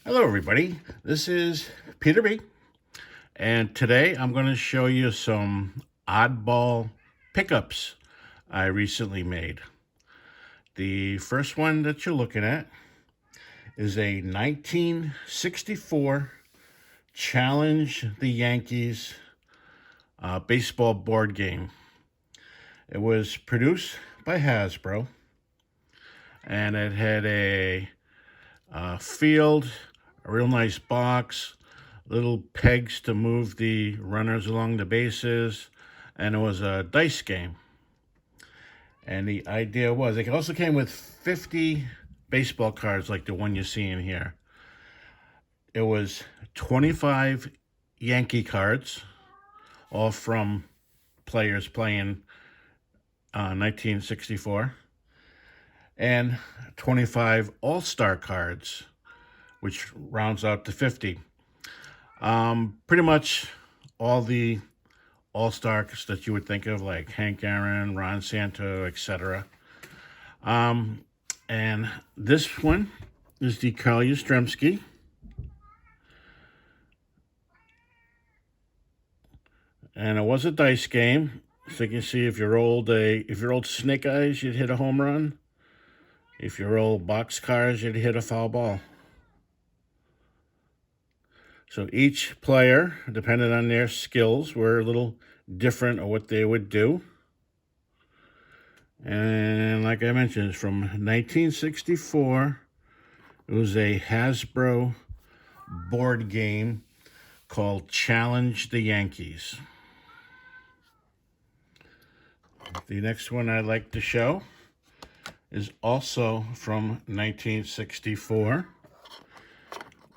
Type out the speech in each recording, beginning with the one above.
Hello, everybody. This is Peter B. And today I'm going to show you some oddball pickups I recently made. The first one that you're looking at is a 1964 Challenge the Yankees baseball board game. It was produced by Hasbro, and it had a field, a real nice box, little pegs to move the runners along the bases, and it was a dice game. And the idea was it also came with 50 baseball cards like the one you see in here. It was 25 Yankee cards, all from players playing 1964, and 25 All-Star cards, which rounds out to 50. Pretty much all the all-stars that you would think of, like Hank Aaron, Ron Santo, etc. And this one is the Carl Yastrzemski. And it was a dice game. So you can see if you're old Snake Eyes, you'd hit a home run. If you're old Boxcars, you'd hit a foul ball. So each player, depending on their skills, were a little different of what they would do. And like I mentioned, it's from 1964. It was a Hasbro board game called Challenge the Yankees. The next one I'd like to show is also from 1964.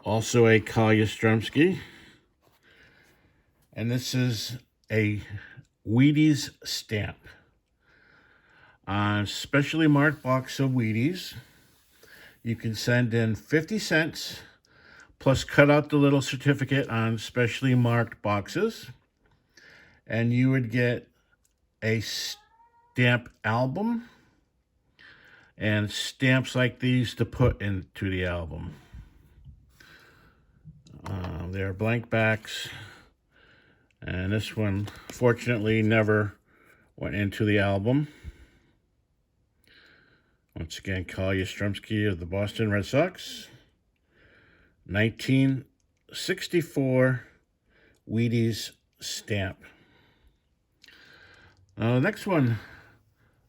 Also a Carl Yastrzemski. And this is a Wheaties stamp. On specially marked box of Wheaties, you can send in 50 cents plus cut out the little certificate on specially marked boxes, and you would get a stamp album and stamps like these to put into the album. They're blank backs, and this one fortunately never went into the album. Once again, Carl Yastrzemski of the Boston Red Sox. 1964 Wheaties stamp. Now, the next one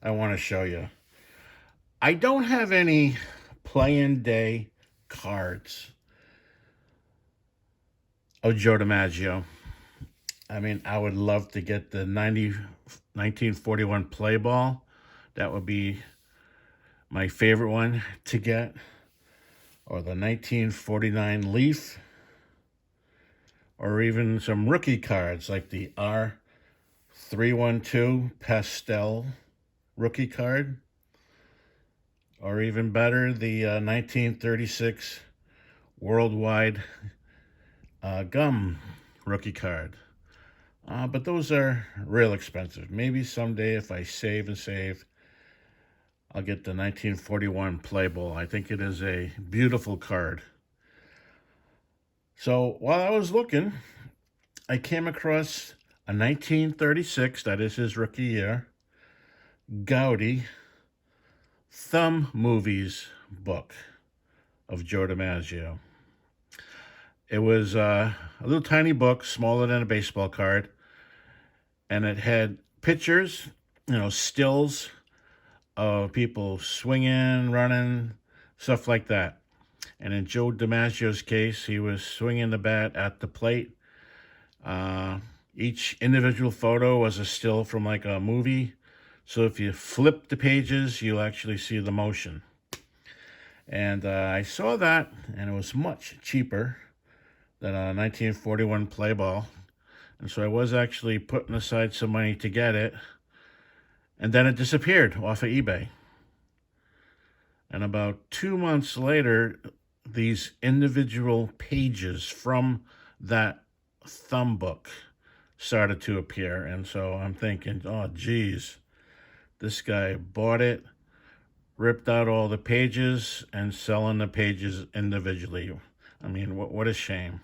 I want to show you. I don't have any play-in day cards of Joe DiMaggio. I mean, I would love to get the 1941 play ball. That would be my favorite one to get. Or the 1949 Leaf. Or even some rookie cards like the R312 Pastel rookie card. Or even better, the 1936 Worldwide Gum rookie card. But those are real expensive. Maybe someday if I save and save, I'll get the 1941 Play Ball. I think it is a beautiful card. So while I was looking, I came across a 1936, that is his rookie year, Gaudi Thumb Movies book of Joe DiMaggio. It was a little tiny book, smaller than a baseball card, and it had pictures, stills of people swinging, running, stuff like that. And in Joe DiMaggio's case, he was swinging the bat at the plate. Each individual photo was a still from like a movie. So if you flip the pages, you'll actually see the motion. And I saw that, and it was much cheaper than a 1941 play ball. And so I was actually putting aside some money to get it. And then it disappeared off of eBay. And about 2 months later, these individual pages from that thumb book started to appear. And so I'm thinking, oh, geez, this guy bought it, ripped out all the pages, and selling the pages individually. I mean, what a shame.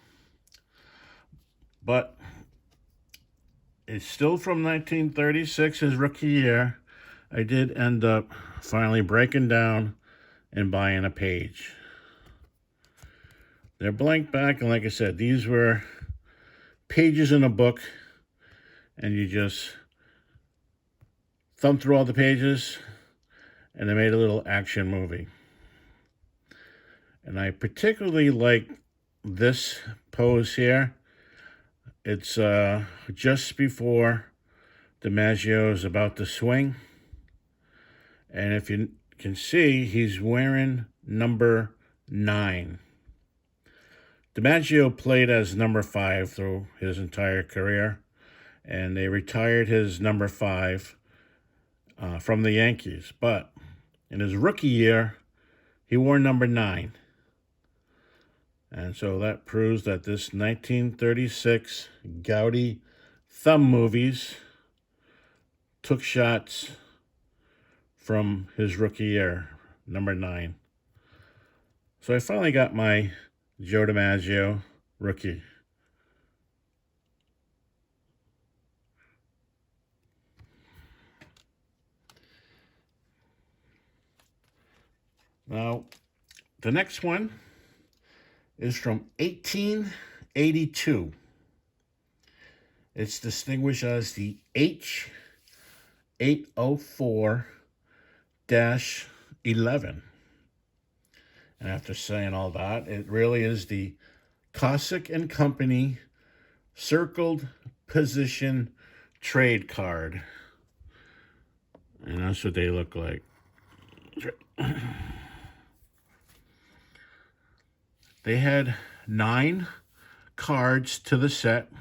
But it's still from 1936, his rookie year. I did end up finally breaking down and buying a page. They're blank back, and like I said, these were pages in a book, and you just thumb through all the pages, and they made a little action movie. And I particularly like this pose here. It's just before DiMaggio is about to swing. And if you can see, he's wearing number 9. DiMaggio played as number 5 through his entire career, and they retired his number 5 from the Yankees. But in his rookie year, he wore number 9. And so that proves that this 1936 Gaudi thumb movies took shots from his rookie year, number 9. So I finally got my Joe DiMaggio rookie. Now, the next one is from 1882. It's distinguished as the H804-11. And after saying all that, it really is the Cossack and Company circled position trade card. And that's what they look like. They had 9 cards to the set,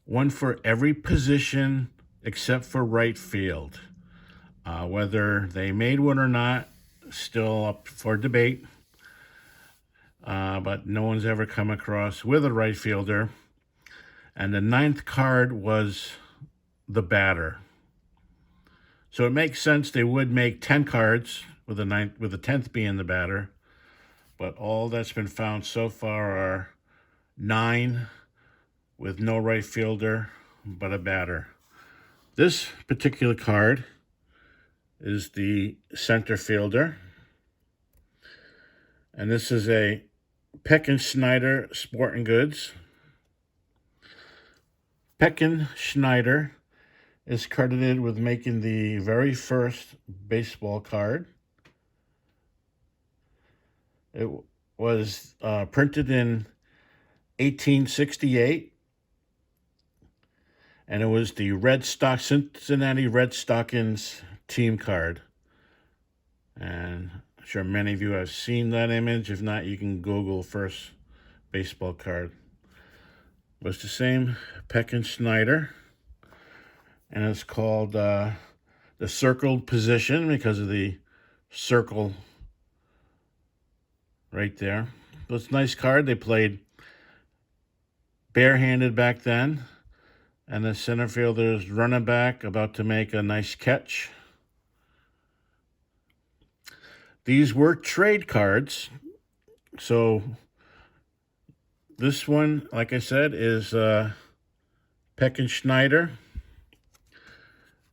one for every position except for right field. Whether they made one or not, still up for debate. But no one's ever come across with a right fielder. And the 9th card was the batter. So it makes sense they would make 10 cards with the 10th being the batter. But all that's been found so far are 9 with no right fielder but a batter. This particular card is the center fielder. And this is a Schneider Sporting Goods. Schneider is credited with making the very first baseball card. It was printed in 1868, and it was the Cincinnati Red Stockings team card. And I'm sure many of you have seen that image. If not, you can Google first baseball card. It was the same Schneider, and it's called the circled position because of the circle right there. So it's a nice card. They played barehanded back then, and the center fielder's running back about to make a nice catch. These were trade cards. So this one, like I said, is Schneider,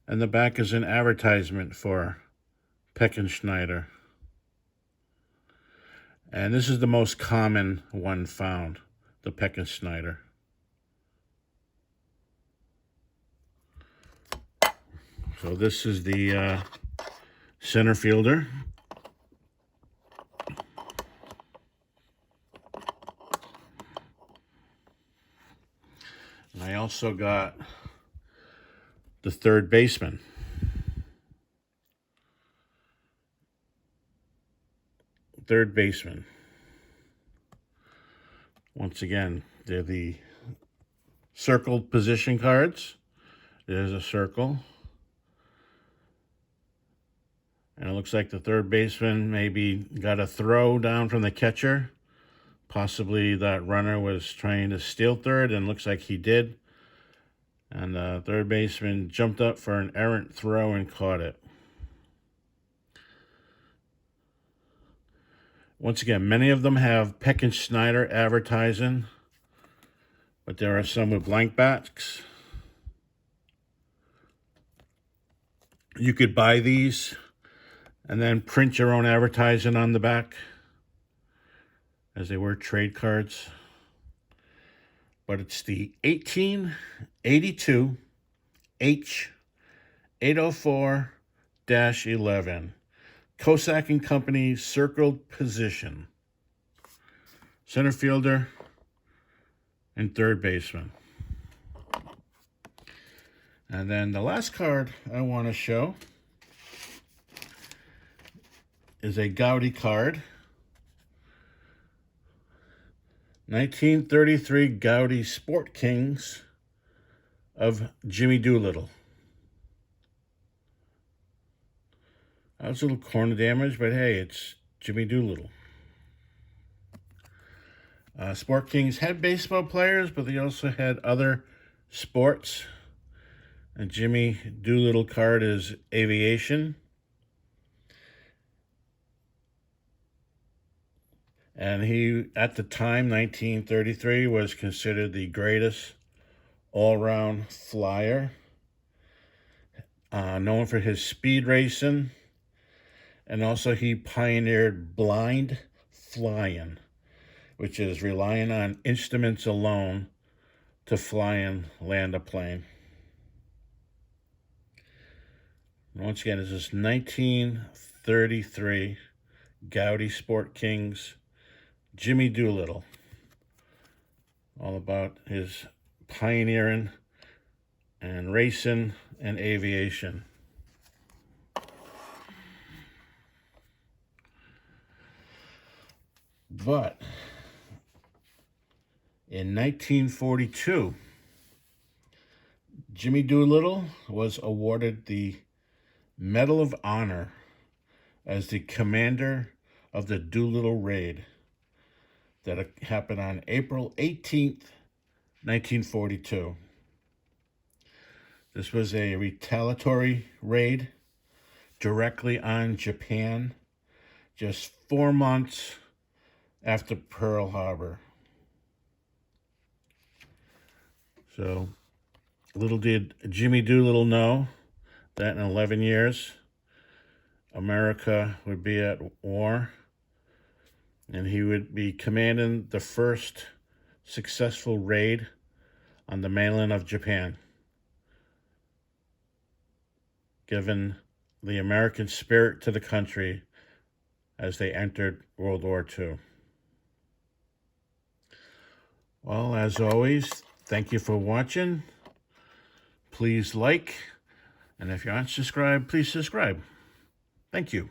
and the back is an advertisement for Schneider. And this is the most common one found, the Schneider. So this is the center fielder. And I also got the third baseman. Third baseman. Once again, they're the circled position cards. There's a circle. And it looks like the third baseman maybe got a throw down from the catcher. Possibly that runner was trying to steal third, and looks like he did. And the third baseman jumped up for an errant throw and caught it. Once again, many of them have Peck and Schneider advertising, but there are some with blank backs. You could buy these and then print your own advertising on the back, as they were trade cards. But it's the 1882 H804-11. Cossack and Company circled position. Center fielder and third baseman. And then the last card I want to show is a Gaudy card. 1933 Gaudy Sport Kings of Jimmy Doolittle. That was a little corner damage, but hey, it's Jimmy Doolittle. Sport Kings had baseball players, but they also had other sports. And Jimmy Doolittle card is aviation. And he, at the time, 1933, was considered the greatest all-round flyer. Known for his speed racing. And also he pioneered blind flying, which is relying on instruments alone to fly and land a plane. Once again, this is 1933 Gaudy Sport Kings, Jimmy Doolittle. All about his pioneering and racing and aviation. But in 1942, Jimmy Doolittle was awarded the Medal of Honor as the commander of the Doolittle Raid that happened on April 18th, 1942. This was a retaliatory raid directly on Japan, just 4 months after Pearl Harbor. So, little did Jimmy Doolittle know that in 11 years, America would be at war, and he would be commanding the first successful raid on the mainland of Japan, giving the American spirit to the country as they entered World War II. Well, as always, thank you for watching. Please like, and if you aren't subscribed, please subscribe. Thank you.